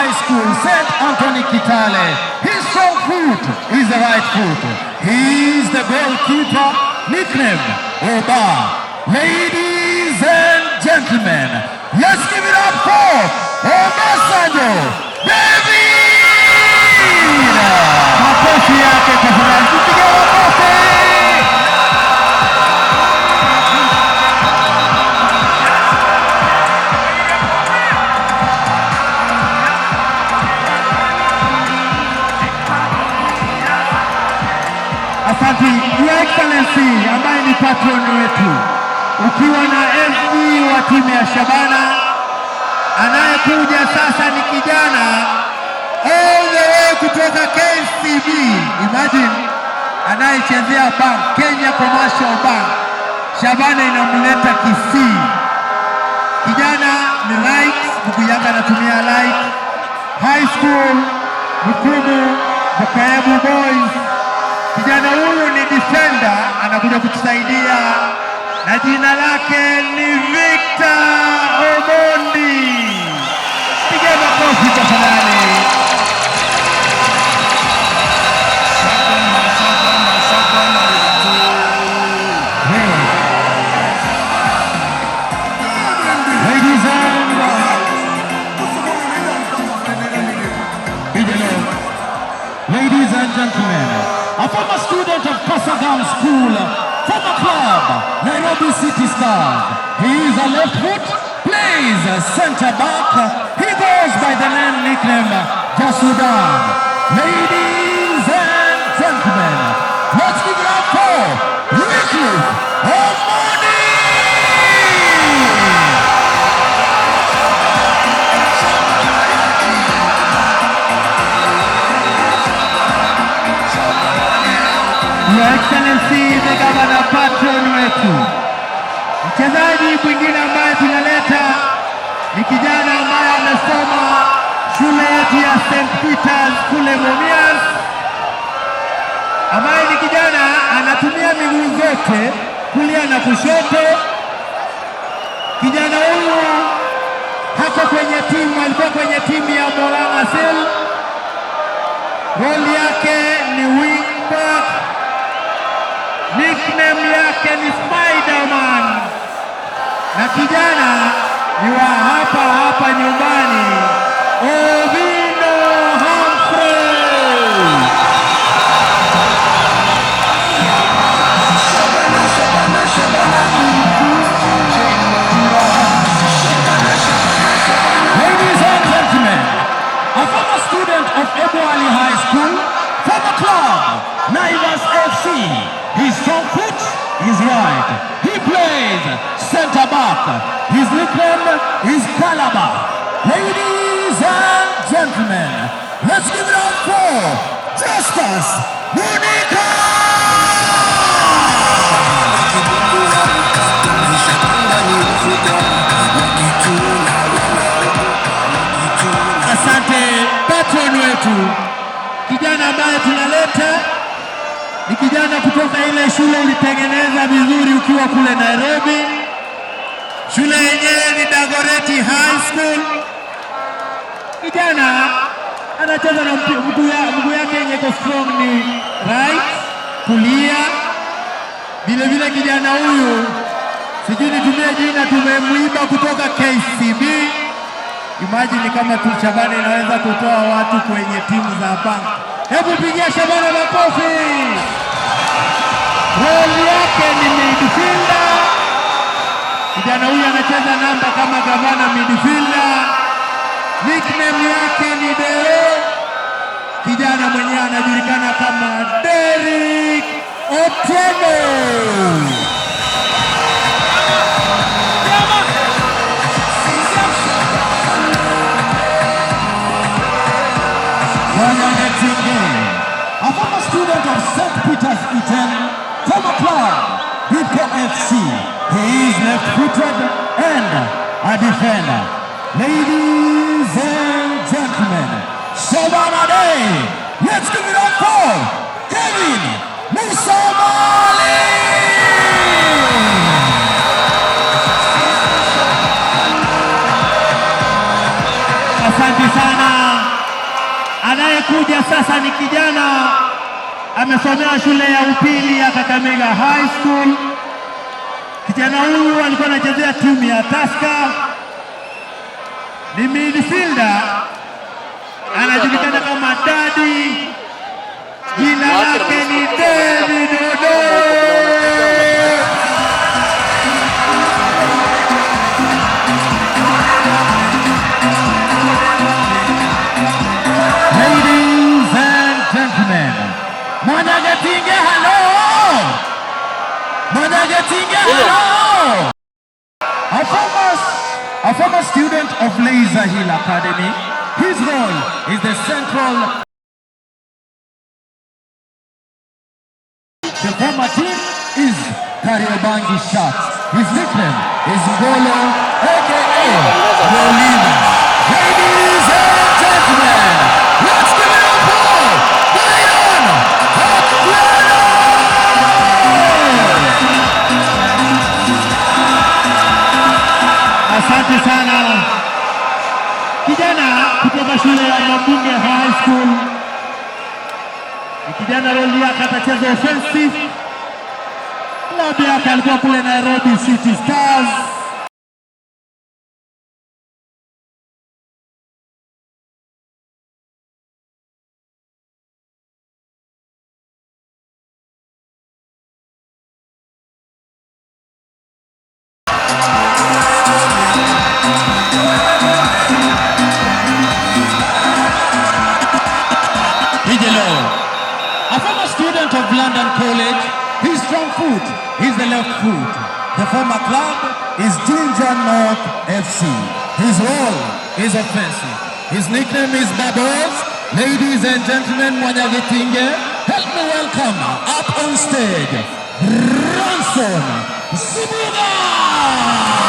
High School, St. Anthony Kitale. His strong foot is the right foot. He is the goalkeeper, nicknamed Oba. Ladies and gentlemen, let's give it up for Obasanjo David! Makofi yake tafadhali, tupige makofi! Asante, Your Excellency ambaye ni patron wetu, ukiwa na FD wa timu ya Shabana. Anayekuja sasa ni kijana all the way kutoka KCB. Imagine anayechezea bank, Kenya Commercial Bank. Shabana inamleta Kisii. Kijana ni right, ndugu yake anatumia light. High School Bukumu Bukaebu Boys. Kijana huyu ni defender, anakuja kutusaidia na jina lake ni Victor Omondi. Piga makofi tafadhali. Ladies and gentlemen, a former student of Kasagam School, former club, Nairobi City Stars. He is a left foot, plays center back. He goes by the name nickname Jasudan. Ladies and gentlemen, let's give it up for Wycliffe Omondi! Your Excellency, the Governor patron wetu. Mchezaji mwingine ambaye tunaleta ni kijana ambaye amesoma shule yetu ya St. Peters kule Mumias, ambaye ni kijana anatumia miguu zote kulia na kushoto. Kijana huyu hako kwenye timu, alikuwa kwenye timu ya Moranga Seal. Role yake ni wing back. Nickname yake ni Spider-Man. Na kijana ni wa hapa nyumbani, Ovino Humphrey. Ladies and gentlemen, a former student of Ebuali High School, former club, Naivas FC. His strong foot is right. He plays center back. His nickname is Calabar. Ladies and gentlemen, let's give it up for Justus Munika! Asante patron wetu. Kijana ambaye tunaleta ni kijana kutoka ile shule ulitengeneza vizuri ukiwa kule Nairobi. Shule yenyewe ni Dagoretti High School. Kijana anacheza na mguu yake yenye iko strong ni right, kulia. Vile vile kijana huyu, sijui nitumie jina, tumemwiba kutoka KCB. Imagine kama tu Shabana inaweza kutoa watu kwenye timu za bank. Hebu pigia Shabana makofi. Role yake ni midfielder. Kijana huyu anacheza namba kama gavana midfielder. Nickname yake ni Dere. Kijana mwenyewe anajulikana kama Derrick Otieno. A former student of St. Peters Eton, former club, Bidco FC. He is left-footed and a defender. Ladies and gentlemen, Shabana Day, let's give it up for Kevin Musamali! Asante sana. anayekuja sasa ni kijana amesomea shule ya upili ya Kakamega High School. Kijana huyu alikuwa anachezea timu ya Tusker, ni midfielder, anajulikana kama Daddy, jina lake ni David Odo. Mwanagatinge, hello! Mwanagatinge, hello! A former student of Laser Hill Academy. His role is the central. The former team is Kariobangi Sharks. His nickname is Ngolo, aka Rolina. Ladies and gentlemen, let's give it up for Brian Okweno! Asante sana. Kijana kutoka shule ya Mabunge High School. Kijana roli yake atacheza offensive. Klabu yake alikuwa kule Nairobi City Stars. A former student of London College, his strong foot is the left foot. The former club is Ginger North FC. His role is offensive. His nickname is Babos. Ladies and gentlemen, Mwanyagitinge, help me welcome up on stage, Bronson Sibuga!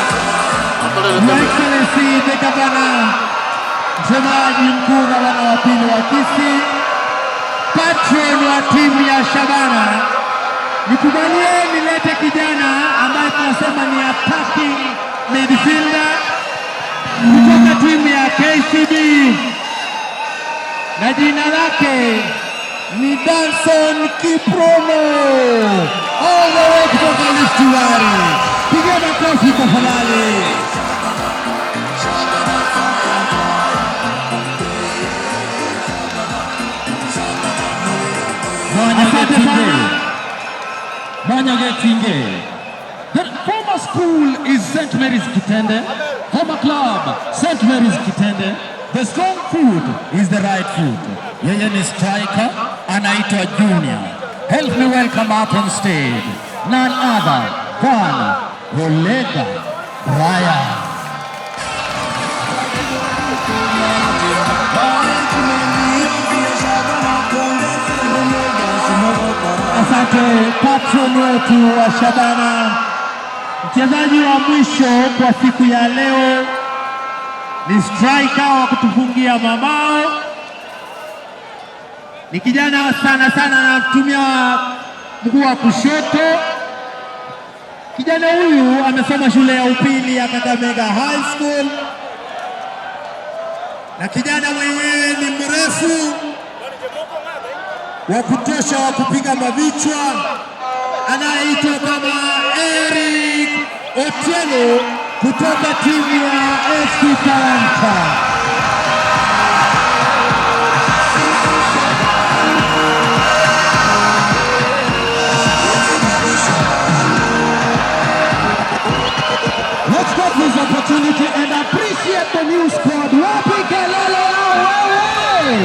Your Excellency the Governor, msemaji mkuu gavana wa pili wa Kisii, patron wa timu ya Shabana, nikubalie nilete kijana ambaye tunasema ni attacking midfielder kutoka timu ya KCB na jina lake ni Danson Kiprono, all the way kutoka Rift Valley. Piga makofi tafadhali. Mwanyagitinge. The former school is St. Mary's Kitende. Former club, St. Mary's Kitende. The strong foot is the right foot. Yeye ni striker, anaitwa Junior. Help me welcome up on stage none other than Olega Brian. Asante patron wetu wa Shabana. Mchezaji wa mwisho kwa siku ya leo ni striker wa kutufungia mabao. Ni kijana sana anatumia mguu wa kushoto. Kijana huyu amesoma shule ya upili ya Kakamega High School. Na kijana mwenyewe ni mrefu wa kutosha wa kupiga mavichwa, anayeitwa kama Eric Otieno kutoka timu ya FC Talanta. Let's get this opportunity and appreciate the new squad. Wapi kelele wewe!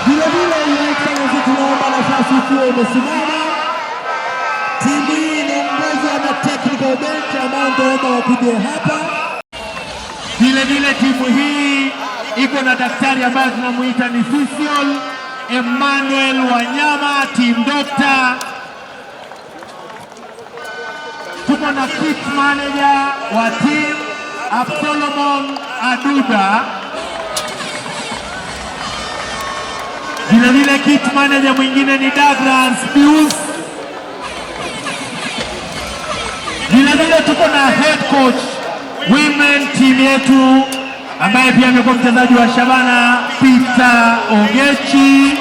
Vilevile Your Excellency, tunaomba nafasi ikiwa imesimama. Timu hii inaongozwa na technical bench ambao ndio wakuje hapa. Vilevile timu hii iko na daktari ambaye tunamuita ni Physio Emmanuel Wanyama, team doctor. Tuko na kit manager wa team Absolomon Aduda. Vilevile kit manager mwingine ni Douglas Pius. Vilevile tuko na head coach women team yetu ambaye pia amekuwa mchezaji wa Shabana, Peter Ogechi.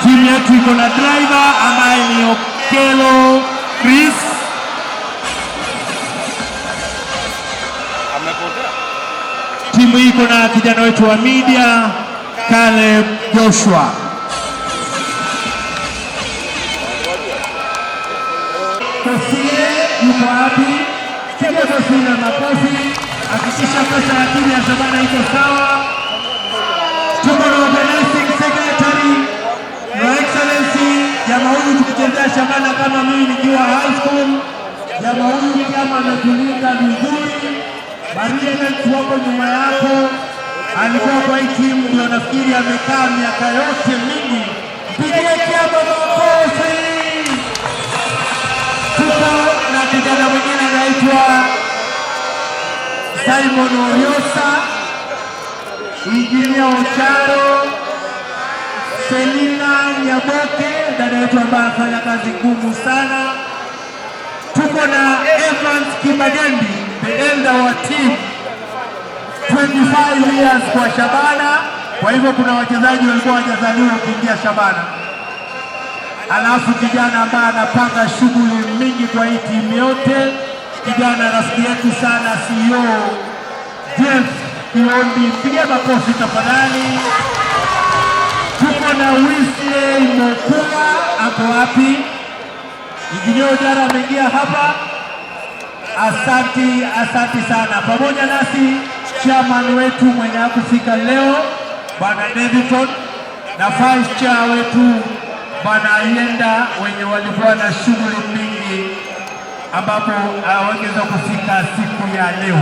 Timu yetu iko na driver ambaye ni Okelo Chris. Timu hii iko na kijana wetu wa media Caleb Joshua. Kofie yuko wapi? Piga kofie na makofi. Hakikisha pesa ya timu ya Shabana iko sawa. Tuko na organizing secretary, Your Excellency, jamaa huyu tukichezea Shabana kama mimi nikiwa high school. Jamaa huyu kama ametulinda vizuri. Marines wako nyuma yako. Alikuwa kwa hii timu ndio nafikiri amekaa miaka yote mingi. Pigia kiamba makofi. Tuko na kijana mwingine anaitwa Simon Oriosa, Injinia Ocharo, Selina Nyaboke, dada yetu ambaye anafanya kazi ngumu sana. Tuko na Evans Kibagendi, the elder wa team, 25 years kwa Shabana. Kwa hivyo kuna wachezaji walikuwa hawajazaliwa kuingia Shabana. Alafu kijana ambaye anapanga shughuli mingi kwa hii timu yote, kijana rafiki yetu sana, CEO Jeff Kiondi, pigia makofi tafadhali. Tuko na Wesley Mokua, hapo wapi? Injinia Ojara ameingia hapa. Asanti sana. Pamoja nasi chairman wetu mwenye hakufika leo Bwana Davidson, na vice chair wetu Bwana Ayenda, wenye walikuwa na shughuli mingi ambapo hawangeweza kufika siku ya leo.